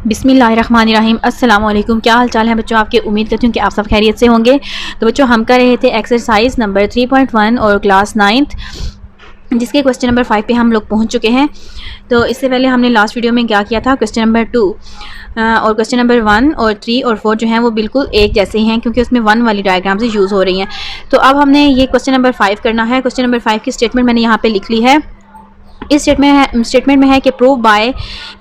बिस्मिल्लाहिर्रहमानिर्रहीम। अस्सलाम वालेकुम। क्या हाल चाल है बच्चों आपके? उम्मीद करती हूँ कि आप सब खैरियत से होंगे। तो बच्चों हम कर रहे थे एक्सरसाइज नंबर 3.1 और क्लास 9th, जिसके क्वेश्चन नंबर 5 पे हम लोग पहुँच चुके हैं। तो इससे पहले हमने लास्ट वीडियो में क्या किया था, क्वेश्चन नंबर 2 और क्वेश्चन नंबर 1 और 3 और 4 जो हैं वो बिल्कुल एक जैसे ही हैं, क्योंकि उसमें 1 वाली डायग्राम से यूज़ हो रही हैं। तो अब हमने ये क्वेश्चन नंबर 5 करना है। क्वेश्चन नंबर 5 की स्टेटमेंट मैंने यहाँ पे लिख ली है। इस स्टेटमेंट में है कि prove by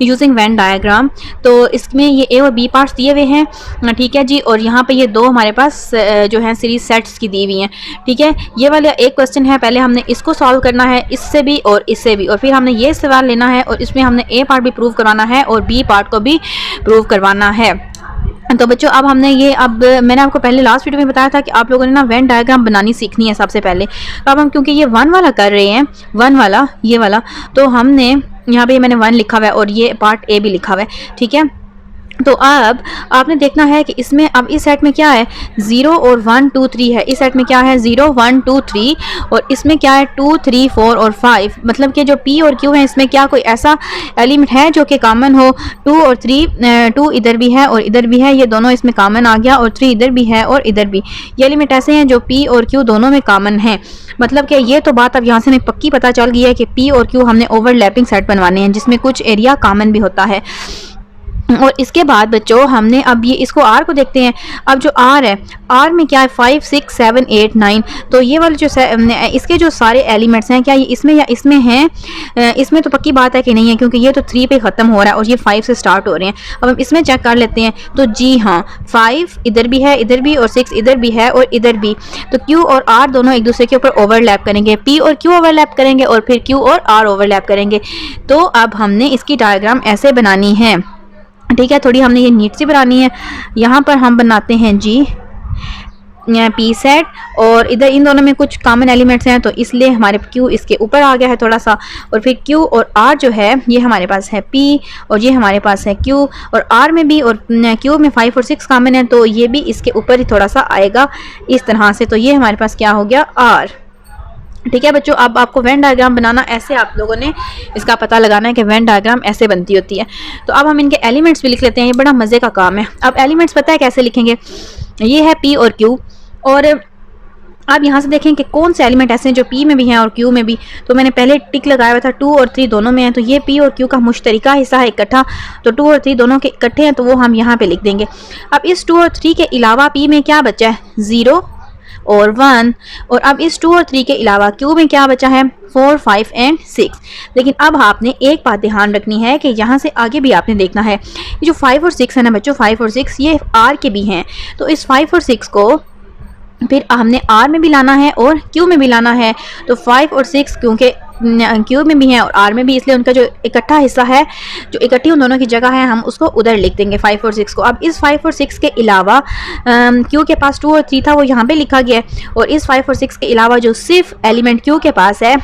using Venn diagram. तो इसमें ये ए और बी पार्ट्स दिए हुए हैं, ठीक है जी। और यहाँ पे ये दो हमारे पास जो है सीरीज सेट्स की दी हुई हैं, ठीक है। ये वाला एक क्वेश्चन है, पहले हमने इसको सॉल्व करना है, इससे भी और इससे भी, और फिर हमने ये सवाल लेना है और इसमें हमने ए पार्ट भी प्रूव करवाना है और बी पार्ट को भी प्रूव करवाना है। तो बच्चों अब हमने ये, अब मैंने आपको पहले लास्ट वीडियो में बताया था कि आप लोगों ने ना वेन डायग्राम बनानी सीखनी है सबसे पहले। तो अब हम क्योंकि ये 1 वाला कर रहे हैं, 1 वाला ये वाला, तो हमने यहाँ पे मैंने 1 लिखा हुआ है और ये पार्ट ए भी लिखा हुआ है, ठीक है। तो अब आपने देखना है कि इसमें अब इस सेट में क्या है, 0 और 1 2 3 है। इस सेट में क्या है, 0 1 2 3, और इसमें क्या है 2 3 4 और 5। मतलब कि जो P और Q है, इसमें क्या कोई ऐसा एलिमेंट है जो कि कॉमन हो। 2 और 3, 2 इधर भी है और इधर भी है, ये दोनों इसमें कॉमन आ गया, और 3 इधर भी है और इधर भी। ये एलिमेंट ऐसे हैं जो P और Q दोनों में कॉमन है। मतलब कि ये तो बात अब यहाँ से हमें पक्की पता चल गई है कि P और Q हमने ओवरलैपिंग सेट बनवाने हैं, जिसमें कुछ एरिया कॉमन भी होता है। और इसके बाद बच्चों हमने अब ये इसको R को देखते हैं। अब जो R है, R में क्या है, 5 6 7 8 9। तो ये वाले जो इसके जो सारे एलिमेंट्स हैं, क्या ये इसमें या इसमें हैं? इसमें तो पक्की बात है कि नहीं है, क्योंकि ये तो 3 पे ख़त्म हो रहा है और ये 5 से स्टार्ट हो रहे हैं। अब हम इसमें चेक कर लेते हैं। तो जी हाँ, 5 इधर भी है, इधर भी, और 6 इधर भी है और इधर भी। तो Q और R दोनों एक दूसरे के ऊपर ओवरलैप करेंगे, P और Q ओवरलैप करेंगे और फिर Q और R ओवरलैप करेंगे। तो अब हमने इसकी डायग्राम ऐसे बनानी है, ठीक है। थोड़ी हमने ये नीट सी बनानी है। यहाँ पर हम बनाते हैं जी पी सेट, और इधर इन दोनों में कुछ कॉमन एलिमेंट्स हैं, तो इसलिए हमारे Q इसके ऊपर आ गया है थोड़ा सा, और फिर Q और R जो है ये हमारे पास है P और ये हमारे पास है Q, और R में भी और Q में 5 और 6 कॉमन है, तो ये भी इसके ऊपर ही थोड़ा सा आएगा इस तरह से। तो ये हमारे पास क्या हो गया, R, ठीक है बच्चों। अब आपको वेन डायग्राम बनाना, ऐसे आप लोगों ने इसका पता लगाना है कि वेन डायग्राम ऐसे बनती होती है। तो अब हम इनके एलिमेंट्स भी लिख लेते हैं, ये बड़ा मज़े का काम है। अब एलिमेंट्स पता है कैसे लिखेंगे, ये है P और Q, और आप यहाँ से देखें कि कौन से एलिमेंट ऐसे हैं जो P में भी हैं और Q में भी। तो मैंने पहले टिक लगाया हुआ था, 2 और 3 दोनों में है, तो ये P और Q का मुश्तरका हिस्सा है इकट्ठा। तो 2 और 3 दोनों के इकट्ठे हैं, तो वो हम यहाँ पे लिख देंगे। अब इस 2 और 3 के अलावा P में क्या बचा है, 0 और 1, और अब इस 2 और 3 के अलावा Q में क्या बचा है, 4 5 एंड 6। लेकिन अब आपने एक बात ध्यान रखनी है कि यहाँ से आगे भी आपने देखना है, ये जो 5 और 6 है ना बच्चों, 5 और 6 ये R के भी हैं। तो इस 5 और 6 को फिर हमने R में भी लाना है और Q में भी लाना है। तो 5 और 6 क्योंकि Q में भी है और R में भी, इसलिए उनका जो इकट्ठा हिस्सा है, जो इकट्ठी उन दोनों की जगह है, हम उसको उधर लिख देंगे 5 और 6 को। अब इस 5 और 6 के अलावा Q के पास 2 और 3 था, वो यहाँ पे लिखा गया है, और इस 5 और 6 के अलावा जो सिर्फ एलिमेंट Q के पास है,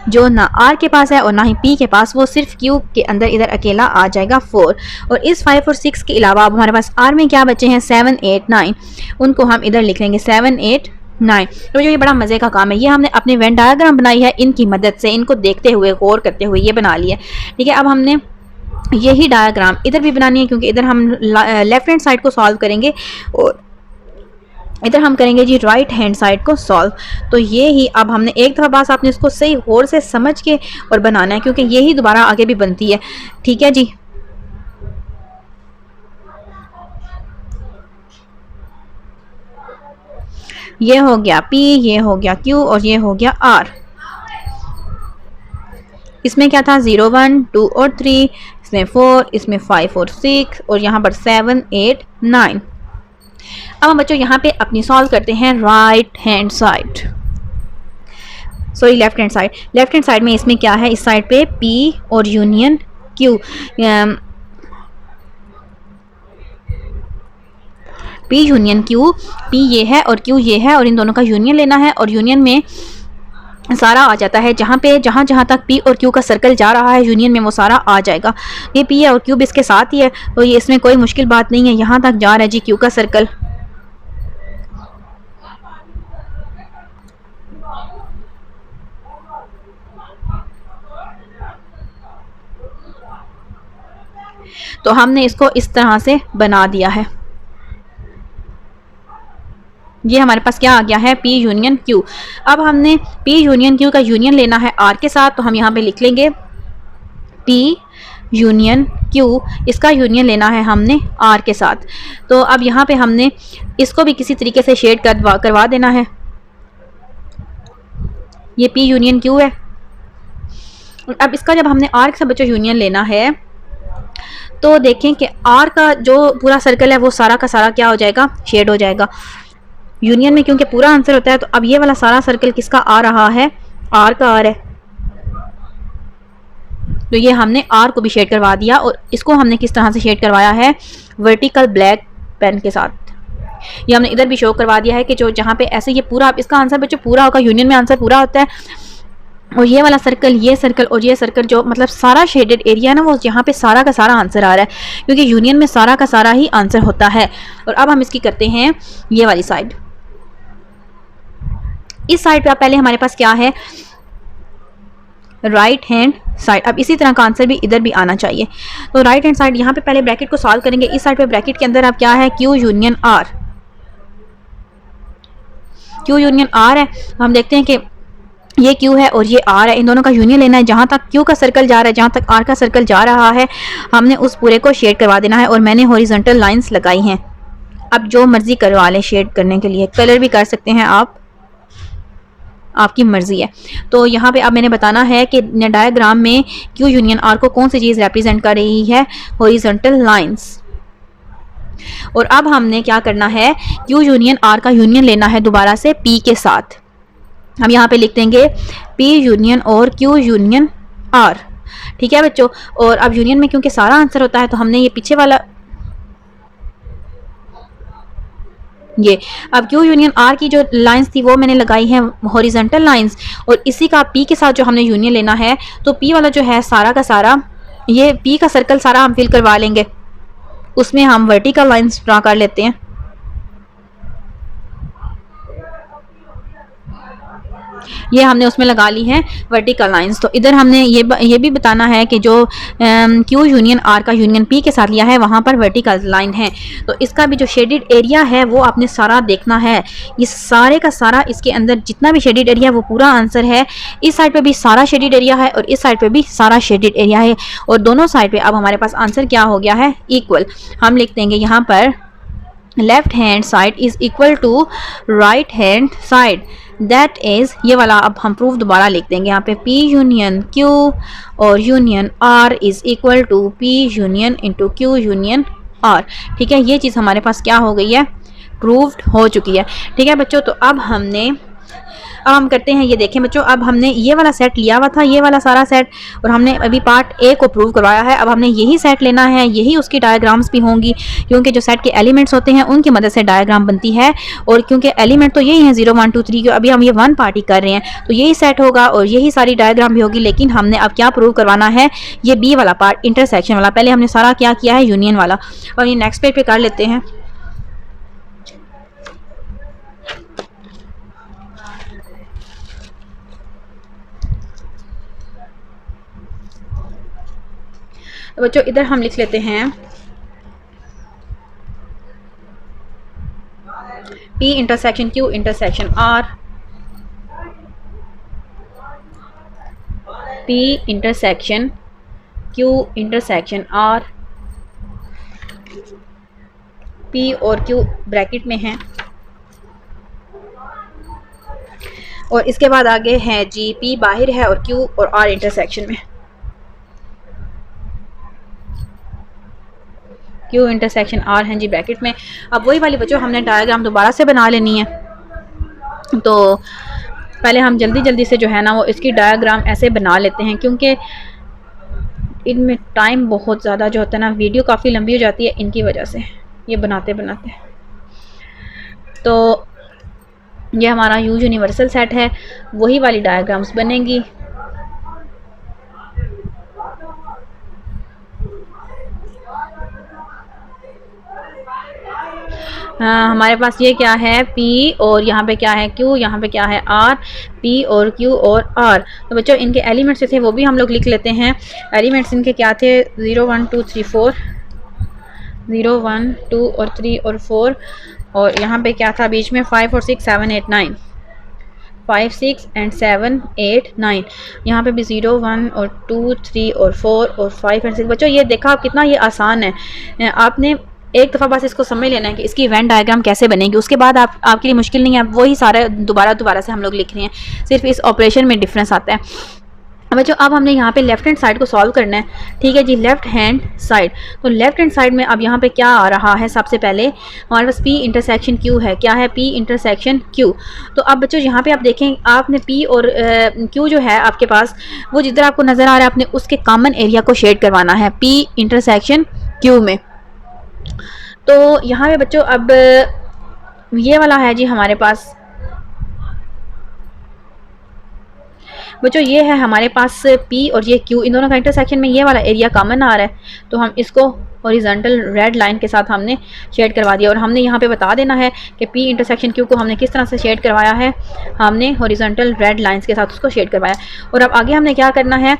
जो ना R के पास है और ना ही P के पास, वो सिर्फ Q के अंदर इधर अकेला आ जाएगा 4। और इस 5 और 6 के अलावा अब हमारे पास R में क्या बचे हैं, 7 8 9, उनको हम इधर लिख लेंगे 7 8 9। तो ये बड़ा मज़े का काम है, ये हमने अपने वेन डायग्राम बनाई है इनकी मदद से, इनको देखते हुए गौर करते हुए ये बना लिया, ठीक है। अब हमने यही डायग्राम इधर भी बनानी है, क्योंकि इधर हम लेफ्ट हैंड साइड को सॉल्व करेंगे और इधर हम करेंगे जी राइट हैंड साइड को सॉल्व। तो ये ही अब हमने एक दफ़ा बस आपने इसको सही गौर से समझ के और बनाना है, क्योंकि यही दोबारा आगे भी बनती है, ठीक है जी। ये हो गया P, ये हो गया Q और ये हो गया R। इसमें क्या था, 0 1 2 और 3, इसमें 4, इसमें 5 और 6, और यहाँ पर 7 8 9। अब हम बच्चों यहाँ पे अपनी सॉल्व करते हैं right hand side, sorry left hand side. Left hand side में इसमें क्या है, इस साइड पे P और union Q, P union Q, P ये है और Q ये है, और इन दोनों का यूनियन लेना है, और यूनियन में सारा आ जाता है, जहाँ पे जहाँ तक P और Q का सर्कल जा रहा है, यूनियन में वो सारा आ जाएगा। ये P और Q भी इसके साथ ही है, तो ये इसमें कोई मुश्किल बात नहीं है, यहाँ तक जा रहा है जी Q का सर्कल। तो हमने इसको इस तरह से बना दिया है। ये हमारे पास क्या आ गया है, P यूनियन Q। अब हमने P यूनियन Q का यूनियन लेना है R के साथ, तो हम यहाँ पे लिख लेंगे P यूनियन Q, इसका यूनियन लेना है हमने R के साथ। तो अब यहाँ पे हमने इसको भी किसी तरीके से शेड करवा देना है। ये P यूनियन Q है। अब इसका जब हमने R के साथ बच्चों यूनियन लेना है तो देखें कि R का जो पूरा सर्कल है वो सारा का सारा क्या हो जाएगा, शेड हो जाएगा। यूनियन में क्योंकि पूरा आंसर होता है, तो अब ये वाला सारा सर्कल किसका आ रहा है, R का R है। तो ये हमने R को भी शेड करवा दिया, और इसको हमने किस तरह से शेड करवाया है, वर्टिकल ब्लैक पेन के साथ। ये हमने इधर भी शो करवा दिया है कि जो जहाँ पे ऐसे ये पूरा, इसका आंसर बच्चों पूरा होगा, यूनियन में आंसर पूरा होता है। और ये वाला सर्कल, ये सर्कल और ये सर्कल जो मतलब सारा शेडेड एरिया है ना, वो यहाँ पे सारा का सारा आंसर आ रहा है, क्योंकि यूनियन में सारा का सारा ही आंसर होता है। और अब हम इसकी करते हैं ये वाली साइड। इस साइड पे पहले हमारे पास क्या है, राइट हैंड साइड। अब इसी तरह का आंसर भी इधर भी आना चाहिए। तो राइट हैंड साइड, यहाँ पे पहले ब्रैकेट को सॉल्व करेंगे। इस साइड पे ब्रैकेट के अंदर अब क्या है, Q union R। Q union R है। हम देखते हैं कि ये Q है और ये R है, इन दोनों का यूनियन लेना है। जहाँ तक Q का सर्कल जा रहा है, जहाँ तक R का सर्कल जा रहा है, हमने उस पूरे को शेड करवा देना है। और मैंने हॉरिजॉन्टल लाइंस लगाई हैं। अब जो मर्जी करवा लें शेड करने के लिए, कलर भी कर सकते हैं आप, आपकी मर्जी है। तो यहाँ पे अब मैंने बताना है कि डायग्राम में Q यूनियन R को कौन सी चीज़ रिप्रेजेंट कर रही है, हॉरिजॉन्टल लाइंस। और अब हमने क्या करना है, Q यूनियन R का यूनियन लेना है दोबारा से P के साथ। हम यहाँ पे लिख देंगे P यूनियन और Q यूनियन R। ठीक है बच्चों। और अब यूनियन में क्योंकि सारा आंसर होता है, तो हमने ये पीछे वाला, ये अब Q यूनियन R की जो लाइंस थी वो मैंने लगाई है हॉरिजॉन्टल लाइंस। और इसी का P के साथ जो हमने यूनियन लेना है, तो P वाला जो है सारा का सारा, ये P का सर्कल सारा हम फिल करवा लेंगे। उसमें हम वर्टिकल लाइंस ड्रा कर लेते हैं। ये हमने उसमें लगा ली है वर्टिकल लाइंस। तो इधर हमने ये भी बताना है कि जो Q यूनियन R का यूनियन P के साथ लिया है, वहाँ पर वर्टिकल लाइन है। तो इसका भी जो शेडेड एरिया है वो आपने सारा देखना है। ये सारे का सारा, इसके अंदर जितना भी शेडेड एरिया वो पूरा आंसर है। इस साइड पे भी सारा शेडेड एरिया है और इस साइड पे भी सारा शेडेड एरिया है। और दोनों साइड पे अब हमारे पास आंसर क्या हो गया है, इक्वल। हम लिख देंगे यहाँ पर left hand side is equal to right hand side, that is, ये वाला अब हम प्रूफ दोबारा लिख देंगे यहाँ पे, P यूनियन Q और union R is equal to P union into Q union R। ठीक है, ये चीज़ हमारे पास क्या हो गई है, प्रूव्ड हो चुकी है। ठीक है बच्चों। तो अब हम करते हैं, ये देखें बच्चों, अब हमने ये वाला सेट लिया हुआ था, ये वाला सारा सेट, और हमने अभी पार्ट A को प्रूव करवाया है। अब हमने यही सेट लेना है, यही उसकी डायग्राम्स भी होंगी, क्योंकि जो सेट के एलिमेंट्स होते हैं उनकी मदद से डायग्राम बनती है। और क्योंकि एलिमेंट तो यही है 0 1 2 3 के, अभी हम ये 1 पार्टी कर रहे हैं, तो यही सेट होगा और यही सारी डायग्राम भी होगी। लेकिन हमने अब क्या प्रूव करवाना है, ये B वाला पार्ट, इंटरसेक्शन वाला। पहले हमने सारा क्या किया है, यूनियन वाला। और ये नेक्स्ट पेज पे कर लेते हैं। तो बच्चों इधर हम लिख लेते हैं P intersection Q intersection R, P intersection Q intersection R, P और Q ब्रैकेट में हैं, और इसके बाद आगे है G, P बाहर है और Q और R इंटरसेक्शन में। Q इंटरसेक्शन R हैं जी ब्रैकेट में। अब वही वाली बच्चों हमने डायग्राम दोबारा से बना लेनी है। तो पहले हम जल्दी से जो है ना वो इसकी डायग्राम ऐसे बना लेते हैं, क्योंकि इनमें टाइम बहुत ज़्यादा जो होता है ना, वीडियो काफ़ी लंबी हो जाती है इनकी वजह से, ये बनाते बनाते। तो ये हमारा U यूनिवर्सल सेट है, वही वाली डायग्राम्स बनेंगी। हमारे पास ये क्या है P और यहाँ पे क्या है Q, यहाँ पे क्या है R, P और Q और R। तो बच्चों इनके एलिमेंट्स थे वो भी हम लोग लिख लेते हैं। एलिमेंट्स इनके क्या थे 0 1 2 3 4, 0 1 2 और 3 और 4, और यहाँ पे क्या था बीच में 5 और 6 7 8 9, 5 6 एंड 7 8 9। यहाँ पे भी 0 1 और 2 3 और 4 और 5 एंड 6। बच्चों ये देखा आप कितना ये आसान है, आपने एक दफ़ा बस इसको समझ लेना है कि इसकी इवेंट डायग्राम कैसे बनेगी, उसके बाद आपके लिए मुश्किल नहीं है, आप वही सारा दोबारा से हम लोग लिख रहे हैं, सिर्फ इस ऑपरेशन में डिफरेंस आता है। बच्चों अब हमने यहाँ पे लेफ्ट हैंड साइड को सॉल्व करना है, ठीक है जी। लेफ्ट हैंड साइड, तो लेफ्ट हैंड साइड में अब यहाँ पे क्या आ रहा है, सबसे पहले हमारे पास P इंटरसेक्शन Q है। क्या है P इंटरसेक्शन Q। तो अब बच्चों यहाँ पे आप देखें, आपने P और Q जो है आपके पास, वो जिधर आपको नज़र आ रहा है आपने उसके कॉमन एरिया को शेड करवाना है P इंटरसेक्शन Q में। तो यहाँ पे बच्चों अब ये वाला है जी हमारे पास, बच्चों ये है हमारे पास P और ये Q, इन दोनों का इंटरसेक्शन में ये वाला एरिया कॉमन आ रहा है, तो हम इसको हॉरिजॉन्टल रेड लाइन के साथ हमने शेड करवा दिया। और हमने यहाँ पे बता देना है कि P इंटरसेक्शन Q को हमने किस तरह से शेड करवाया है, हमने हॉरिजॉन्टल रेड लाइंस के साथ उसको शेड करवाया। और अब आगे हमने क्या करना है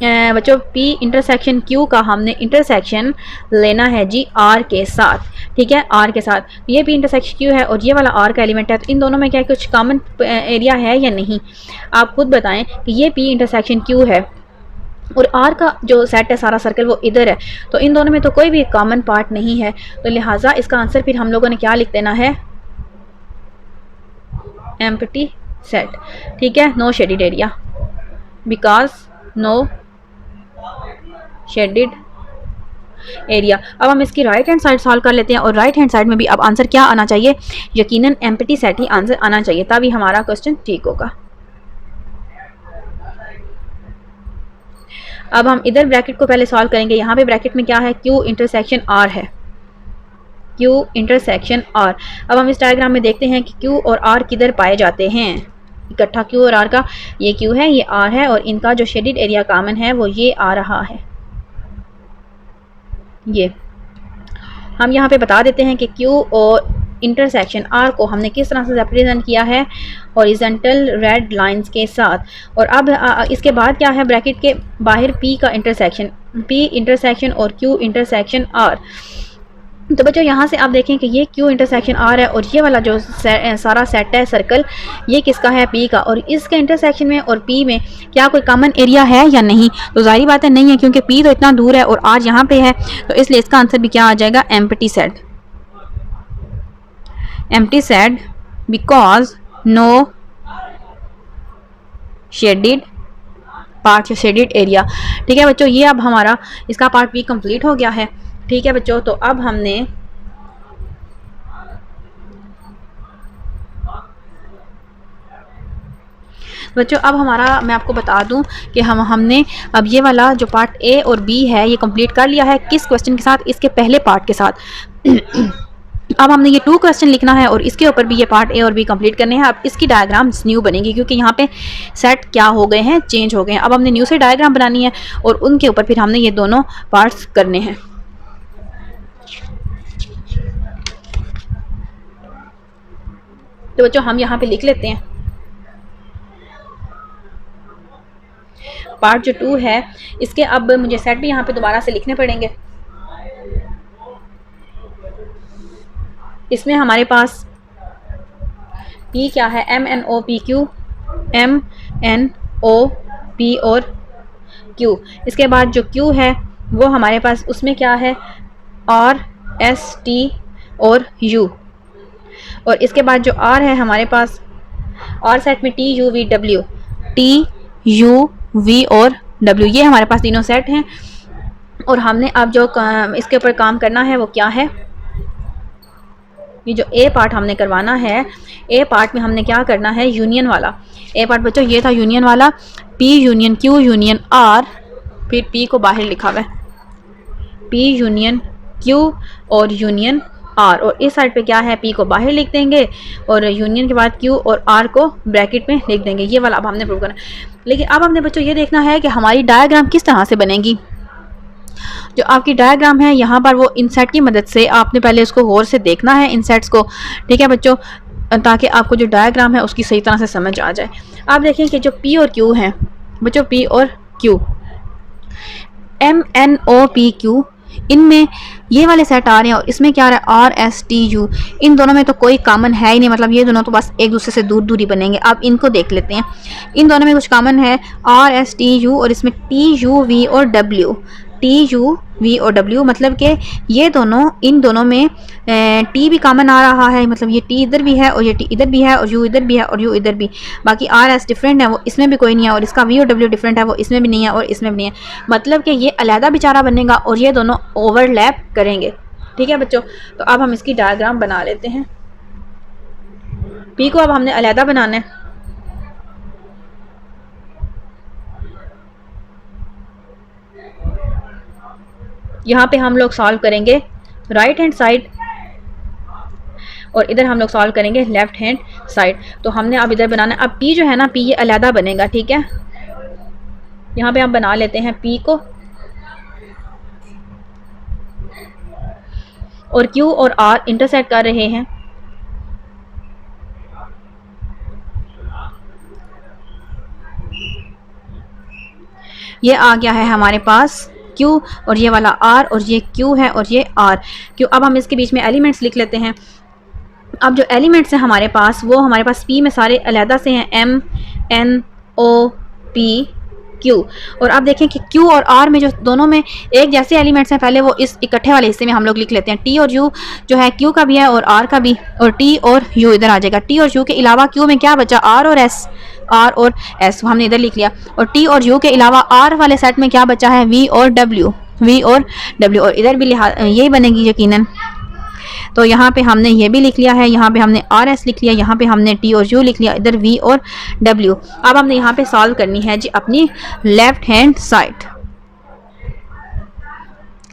बच्चों, P इंटरसेक्शन Q का हमने इंटरसेक्शन लेना है जी R के साथ, ठीक है, R के साथ। ये P इंटरसेक्शन Q है और ये वाला R का एलिमेंट है, तो इन दोनों में क्या कुछ कॉमन एरिया है या नहीं, आप खुद बताएं कि ये P इंटरसेक्शन Q है और R का जो सेट है सारा सर्कल वो इधर है, तो इन दोनों में तो कोई भी कॉमन पार्ट नहीं है, तो लिहाजा इसका आंसर फिर हम लोगों ने क्या लिख देना है, एम्प्टी सेट, ठीक है, no shaded area, because no shaded area. अब हम इसकी राइट हैंड साइड सॉल्व कर लेते हैं, और राइट हैंड साइड में भी अब आंसर क्या आना चाहिए, यकीनन एम्प्टी सेट ही आंसर आना चाहिए, तभी हमारा क्वेश्चन ठीक होगा। अब हम इधर ब्रैकेट को पहले सॉल्व करेंगे। यहाँ पे ब्रैकेट में क्या है, Q इंटरसेक्शन R है, Q इंटरसेक्शन R। अब हम इस डायग्राम में देखते हैं कि Q और R किधर पाए जाते हैं इकट्ठा। Q और R का, ये Q है ये R है, और इनका जो शेडेड एरिया कॉमन है वो ये आ रहा है। ये हम यहाँ पे बता देते हैं कि Q और इंटरसेक्शन R को हमने किस तरह से रिप्रेजेंट किया है, हॉरिजॉन्टल रेड लाइंस के साथ। और अब इसके बाद क्या है, ब्रैकेट के बाहर P का इंटरसेक्शन, P इंटरसेक्शन और Q इंटरसेक्शन R। तो बच्चों यहाँ से आप देखें कि ये Q इंटरसेक्शन R है, और ये वाला जो सारा सेट है सर्कल, ये किसका है, P का। और इसके इंटरसेक्शन में और P में क्या कोई कॉमन एरिया है या नहीं, तो जाहिर बात है नहीं है, क्योंकि P तो इतना दूर है और R यहाँ पे है, तो इसलिए इसका आंसर भी क्या आ जाएगा, empty set, empty set, because no shaded part या शेडेड एरिया। ठीक है बच्चों, ये अब हमारा इसका पार्ट भी कंप्लीट हो गया है। ठीक है बच्चों, तो अब हमने अब हमारा, मैं आपको बता दूं कि हमने अब ये वाला जो पार्ट ए और बी है ये कंप्लीट कर लिया है। किस क्वेश्चन के साथ, इसके पहले पार्ट के साथ। अब हमने ये 2 क्वेश्चन लिखना है और इसके ऊपर भी ये पार्ट ए और बी कंप्लीट करने हैं। अब इसकी डायग्राम्स न्यू बनेगी, क्योंकि यहाँ पे सेट क्या हो गए हैं, चेंज हो गए हैं। अब हमने न्यू से डायग्राम बनानी है और उनके ऊपर फिर हमने ये दोनों पार्ट्स करने हैं। तो बच्चों हम यहाँ पे लिख लेते हैं पार्ट जो 2 है इसके। अब मुझे सेट भी यहाँ पे दोबारा से लिखने पड़ेंगे। इसमें हमारे पास P क्या है, MNOPQ, MNOP और Q। इसके बाद जो Q है वो हमारे पास उसमें क्या है, R, S, T और U। और इसके बाद जो R है हमारे पास, R सेट में T, U, V, W, T, U, V और W, ये हमारे पास तीनों सेट हैं। और हमने अब जो इसके ऊपर काम करना है वो क्या है, ये जो ए पार्ट हमने करवाना है, ए पार्ट में हमने क्या करना है, यूनियन वाला ए पार्ट। बच्चों ये था यूनियन वाला, P union Q union R, फिर P को बाहर लिखा हुआ है, P यूनियन Q और यूनियन R। और इस साइड पे क्या है, P को बाहर लिख देंगे और यूनियन के बाद Q और R को ब्रैकेट में लिख देंगे। ये वाला अब हमने प्रूव करना है। लेकिन अब हमने बच्चों ये देखना है कि हमारी डायग्राम किस तरह से बनेगी। जो आपकी डायग्राम है यहाँ पर वो इनसेट की मदद से आपने पहले उसको गौर से देखना है इनसेट्स को, ठीक है बच्चों, ताकि आपको जो डायग्राम है उसकी सही तरह से समझ आ जाए। आप देखें कि जो पी और क्यू हैं बच्चों, पी और क्यू, MNOPQ, इनमें ये वाले सेट आ रहे हैं और इसमें क्या आ रहा है RSTU। इन दोनों में तो कोई कॉमन है ही नहीं, मतलब ये दोनों तो बस एक दूसरे से दूर दूर ही बनेंगे। आप इनको देख लेते हैं, इन दोनों में कुछ कॉमन है RSTU और इसमें TUV और W। TUV और W मतलब कि ये दोनों, इन दोनों में T भी कॉमन आ रहा है, मतलब ये T इधर भी है और ये T इधर भी है और U इधर भी है और U इधर भी। बाकी RS डिफरेंट है, वो इसमें भी कोई नहीं है, और इसका V और W डिफरेंट है, वो इसमें भी नहीं है और इसमें भी नहीं है। मतलब कि ये अलहदा बेचारा बनेगा और ये दोनों ओवरलैप करेंगे, ठीक है बच्चों। तो अब हम इसकी डायग्राम बना लेते हैं। P को अब हमने अलहदा बनाना है। यहाँ पे हम लोग सॉल्व करेंगे राइट हैंड साइड और इधर हम लोग सॉल्व करेंगे लेफ्ट हैंड साइड। तो हमने अब इधर बनाना है। अब P जो है ना, P ये अलहदा बनेगा, ठीक है। यहाँ पे हम बना लेते हैं P को, और Q और R इंटरसेक्ट कर रहे हैं। ये आ गया है हमारे पास Q और ये वाला R, और ये Q है और ये R Q। अब हम इसके बीच में एलिमेंट्स लिख लेते हैं। अब जो एलिमेंट्स हैं हमारे पास, वो हमारे पास P में सारे अलहदा से हैं, MNOPQ। और अब देखें कि Q और R में जो दोनों में एक जैसे एलिमेंट्स हैं, पहले वो इस इकट्ठे वाले हिस्से में हम लोग लिख लेते हैं। T और U जो है Q का भी है और R का भी, और T और U इधर आ जाएगा। T और U के अलावा Q में क्या बचा, R और S, R और S हमने इधर लिख लिया। और T और U के अलावा R वाले सेट में क्या बचा है, V और W, V और W, और इधर भी यही बनेगी यकीनन। तो यहाँ पे हमने ये भी लिख लिया है, यहाँ पे हमने RS लिख लिया, यहाँ पे हमने T और U लिख लिया, इधर V और W। अब हमने यहाँ पे सॉल्व करनी है जी अपनी left hand side.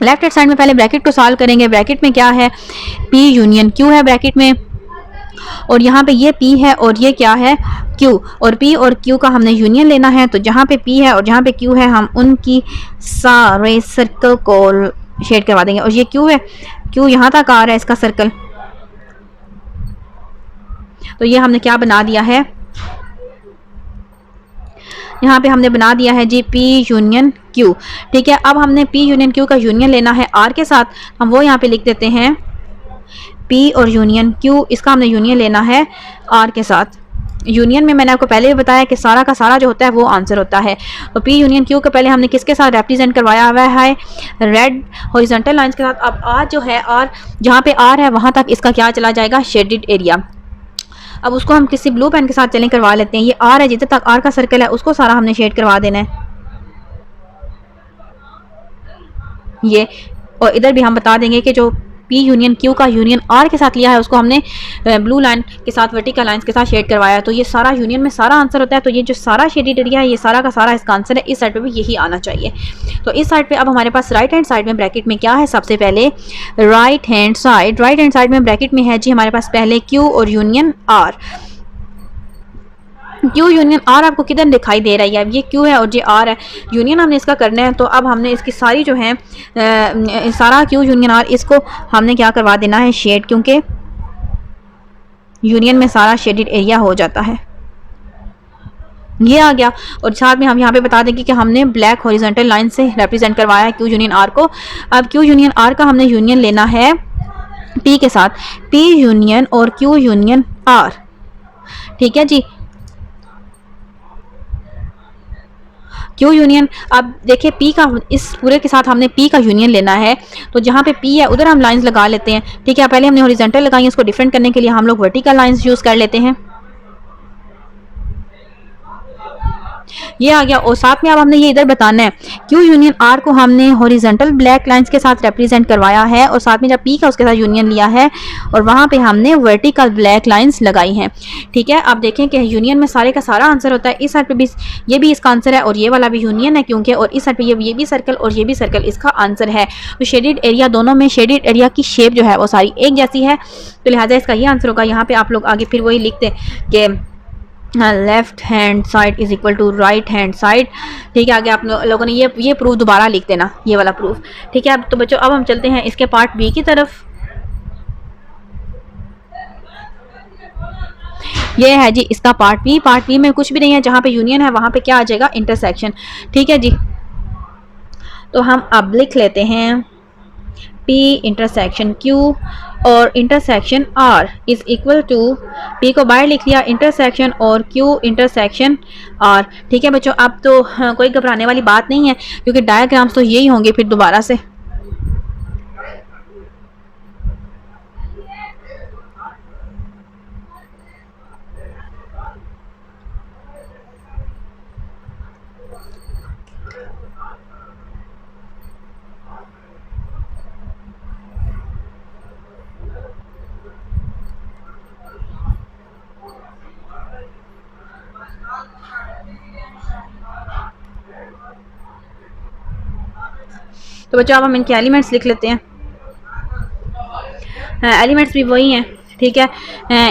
Left hand side में पहले ब्रैकेट को सॉल्व करेंगे। ब्रैकेट में क्या है, P यूनियन Q है ब्रैकेट में, और यहाँ पे ये P है और ये क्या है, Q। और P और Q का हमने यूनियन लेना है। तो जहाँ पे P है और जहाँ पे Q है, हम उनकी सारे सर्कल को शेड करवा देंगे। और ये Q है, Q यहाँ तक आ रहा है इसका सर्कल। तो ये हमने क्या बना दिया है, यहाँ पे हमने बना दिया है जी P यूनियन Q, ठीक है। अब हमने P यूनियन Q का यूनियन लेना है R के साथ, हम वो यहाँ पे लिख देते हैं P और यूनियन Q, इसका हमने यूनियन लेना है R के साथ। यूनियन में मैंने आपको पहले भी बताया कि सारा का सारा जो होता है वो आंसर होता है। तो P यूनियन Q को पहले हमने किसके साथ रिप्रेजेंट करवाया हुआ है, रेड हॉरिजॉन्टल लाइंस के साथ। अब R जो है, R जहाँ पे R है वहाँ तक इसका क्या चला जाएगा, शेडेड एरिया। अब उसको हम किसी ब्लू पेन के साथ चलें करवा लेते हैं। ये R है, जितने तक R का सर्कल है उसको सारा हमने शेड करवा देना है ये। और इधर भी हम बता देंगे कि जो P यूनियन Q का यूनियन R के साथ लिया है, उसको हमने ब्लू लाइन के साथ, वर्टिकल लाइंस के साथ शेड करवाया। तो ये सारा यूनियन में सारा आंसर होता है। तो ये जो सारा शेडेड एरिया है, ये सारा का सारा इसका आंसर है। इस साइड पे भी यही आना चाहिए। तो इस साइड पे अब हमारे पास राइट हैंड साइड में ब्रैकेट में क्या है, सबसे पहले राइट हैंड साइड में ब्रैकेट में है जी हमारे पास पहले Q और union R। Q union R आपको किधर दिखाई दे रहा है, ये Q है और ये R है। यूनियन हमने इसका करना है। तो अब हमने इसकी सारी जो है सारा Q यूनियन R, इसको हमने क्या करवा देना है, शेड, क्योंकि यूनियन में सारा शेडेड एरिया हो जाता है। ये आ गया। और साथ में हम यहाँ पे बता देंगे कि हमने ब्लैक हॉरिजॉन्टल लाइन से रिप्रेजेंट करवाया है Q यूनियन R को। अब Q यूनियन R का हमने यूनियन लेना है P के साथ, P यूनियन और Q यूनियन R, ठीक है जी। Q यूनियन, अब देखिए P का, इस पूरे के साथ हमने P का यूनियन लेना है। तो जहाँ पे P है उधर हम लाइंस लगा लेते हैं, ठीक है। पहले हमने हॉरिजॉन्टल लगाई है, उसको डिफरेंट करने के लिए हम लोग वर्टिकल लाइंस यूज़ कर लेते हैं। ये आ गया। और साथ में अब हमने ये इधर बताना है, Q यूनियन R को हमने हॉरिजॉन्टल ब्लैक लाइंस के साथ रिप्रेजेंट करवाया है, और साथ में जब P का उसके साथ यूनियन लिया है और वहाँ पे हमने वर्टिकल ब्लैक लाइंस लगाई हैं, ठीक है। अब देखें कि यूनियन में सारे का सारा आंसर होता है। इस साइड पे भी ये भी इसका आंसर है और ये वाला भी यूनियन है क्योंकि, और इस साइड पे ये भी सर्कल और ये भी सर्कल इसका आंसर है। तो शेडेड एरिया, दोनों में शेडेड एरिया की शेप जो है वो सारी एक जैसी है, तो लिहाजा इसका ये आंसर होगा। यहाँ पे आप लोग आगे फिर वही लिखते कि left hand side is equal to right hand side. ठीक है, आगे आप लोगों ने ये प्रूफ दोबारा लिख देना, ये वाला प्रूफ। ठीक है, अब तो बच्चों अब हम चलते हैं इसके पार्ट बी की तरफ। ये है जी इसका पार्ट बी। पार्ट बी में कुछ भी नहीं है, जहाँ पे यूनियन है वहाँ पे क्या आ जाएगा, इंटरसेक्शन। ठीक है जी, तो हम अब लिख लेते हैं P इंटरसेक्शन Q और intersection R is equal to, P को बाहर लिख लिया, इंटरसेक्शन और Q इंटरसेक्शन R। ठीक है बच्चों, अब तो कोई घबराने वाली बात नहीं है, क्योंकि डायग्राम्स तो यही होंगे फिर दोबारा से। तो बच्चों अब हम इनके एलिमेंट्स लिख लेते हैं। एलिमेंट्स भी वही हैं। ठीक है,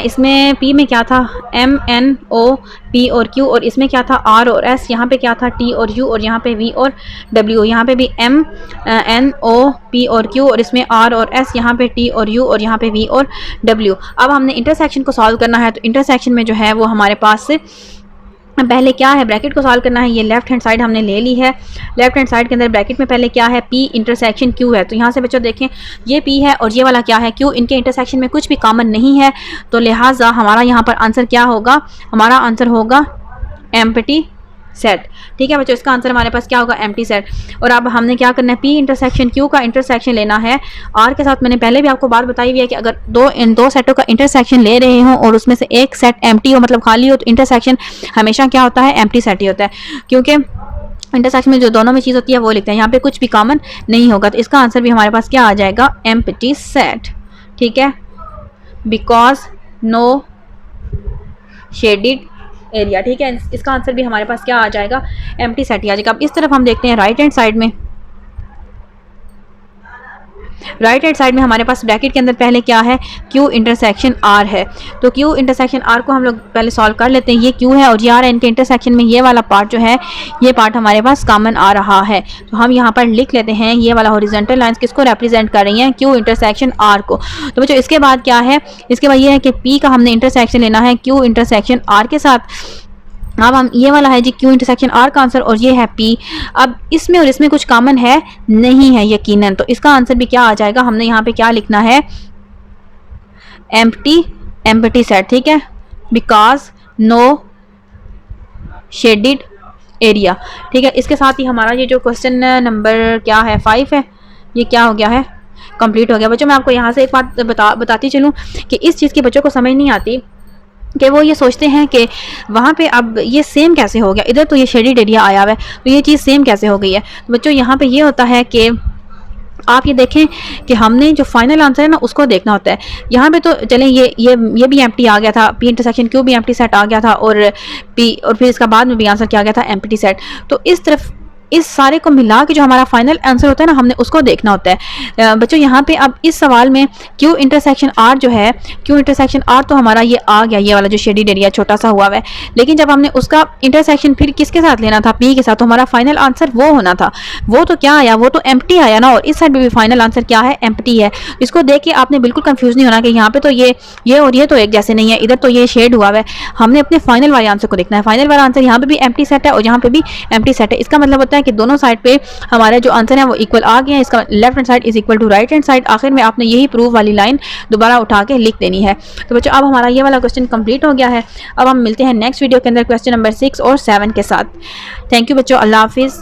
इसमें P में क्या था, M N O P और Q, और इसमें क्या था R और S, यहाँ पे क्या था T और U, और यहाँ पे V और W, यहाँ पे भी M N O P और Q, और इसमें R और S, यहाँ पे T और U, और यहाँ पे V और W। अब हमने इंटरसेक्शन को सॉल्व करना है, तो इंटरसेक्शन में जो है वो हमारे पास से पहले क्या है, ब्रैकेट को सॉल्व करना है। ये लेफ्ट हैंड साइड हमने ले ली है। लेफ्ट हैंड साइड के अंदर ब्रैकेट में पहले क्या है, P इंटरसेक्शन Q है। तो यहाँ से बच्चों देखें, ये P है और ये वाला क्या है, Q। इनके इंटरसेक्शन में कुछ भी कॉमन नहीं है, तो लिहाजा हमारा यहाँ पर आंसर क्या होगा, हमारा आंसर होगा एम्प्टी सेट। ठीक है बच्चों, इसका आंसर हमारे पास क्या होगा, एम्प्टी सेट। और अब हमने क्या करना है, P इंटरसेक्शन Q का इंटरसेक्शन लेना है R के साथ। मैंने पहले भी आपको बात बताई हुई है कि अगर इन दो सेटों का इंटरसेक्शन ले रहे हों और उसमें से एक सेट एम्प्टी हो, मतलब खाली हो, तो इंटरसेक्शन हमेशा क्या होता है, एम्प्टी सेट ही होता है, क्योंकि इंटरसेक्शन में जो दोनों में चीज़ होती है वो लिखते हैं, यहाँ पे कुछ भी कॉमन नहीं होगा। तो इसका आंसर भी हमारे पास क्या आ जाएगा, एम्प्टी सेट। ठीक है, बिकॉज नो शेडिड एरिया। ठीक है, इसका आंसर भी हमारे पास क्या आ जाएगा, एम्प्टी सेट ही आ जाएगा। अब इस तरफ हम देखते हैं राइट हैंड साइड में। राइट हैंड साइड में हमारे पास ब्रैकेट के अंदर पहले क्या है, Q इंटरसेक्शन R है। तो Q इंटरसेक्शन R को हम लोग पहले सॉल्व कर लेते हैं। ये Q है और ये R है, इनके इंटरसेक्शन में ये वाला पार्ट जो है, ये पार्ट हमारे पास कॉमन आ रहा है। तो हम यहाँ पर लिख लेते हैं, ये वाला हॉरिजॉन्टल लाइंस किसको रिप्रेजेंट कर रही हैं, Q इंटरसेक्शन R को। तो बच्चों इसके बाद क्या है, इसके बाद ये है कि P का हमने इंटरसेक्शन लेना है Q इंटरसेक्शन R के साथ। अब हम ये वाला है जी Q इंटरसेक्शन R का आंसर, और ये है P। अब इसमें और इसमें कुछ कॉमन है नहीं है यकीनन, तो इसका आंसर भी क्या आ जाएगा, हमने यहाँ पे क्या लिखना है, एम्प्टी सेट। ठीक है, बिकॉज नो शेडिड एरिया। ठीक है, इसके साथ ही हमारा ये जो क्वेश्चन नंबर क्या है, 5 है, ये क्या हो गया है, कंप्लीट हो गया। बच्चों मैं आपको यहाँ से एक बात बताती चलूँ कि इस चीज़ की बच्चों को समझ नहीं आती कि वो ये सोचते हैं कि वहाँ पे अब ये सेम कैसे हो गया, इधर तो ये शेडिड एरिया आया हुआ है, तो ये चीज़ सेम कैसे हो गई है। तो बच्चों यहाँ पे ये होता है कि आप ये देखें कि हमने जो फाइनल आंसर है ना उसको देखना होता है। यहाँ पे तो चलें ये भी एम्प्टी आ गया था, P इंटरसेक्शन Q भी एम्प्टी सेट आ गया था, और फिर इसका बाद में भी आंसर क्या आ गया था, एम्प्टी सेट। तो इस तरफ इस सारे को मिला के जो हमारा फाइनल आंसर होता है ना, हमने उसको देखना होता है। बच्चों यहाँ पे अब इस सवाल में Q इंटरसेक्शन R जो है, Q इंटरसेक्शन R तो हमारा ये आ गया, ये वाला जो शेडिड एरिया छोटा सा हुआ है, लेकिन जब हमने उसका इंटरसेक्शन फिर किसके साथ लेना था, P के साथ, तो हमारा फाइनल आंसर वो होना था, वो तो क्या आया, वो तो एम्प्टी आया ना। और इस साइड में भी फाइनल आंसर क्या है, एम्प्टी है। इसको देख के आपने बिल्कुल कंफ्यूज नहीं होना कि यहाँ पे तो ये और ये तो एक जैसे नहीं है, इधर तो ये शेड हुआ है। हमने अपने फाइनल वाले आंसर को देखना है। फाइनल वाला आंसर यहाँ पे भी एम्प्टी सेट है और यहाँ पे भी एम्प्टी सेट है। इसका मतलब होता है कि दोनों साइड पे हमारे जो आंसर है वो इक्वल आ गया है। इसका left hand side is equal to right hand side. आखिर में आपने यही प्रूफ वाली लाइन दोबारा उठा के लिख देनी है। तो बच्चों अब हमारा ये वाला क्वेश्चन कंप्लीट हो गया है। अब हम मिलते हैं नेक्स्ट वीडियो के अंदर क्वेश्चन नंबर 6 और 7 के साथ। थैंक यू बच्चों, अल्लाह हाफिज़।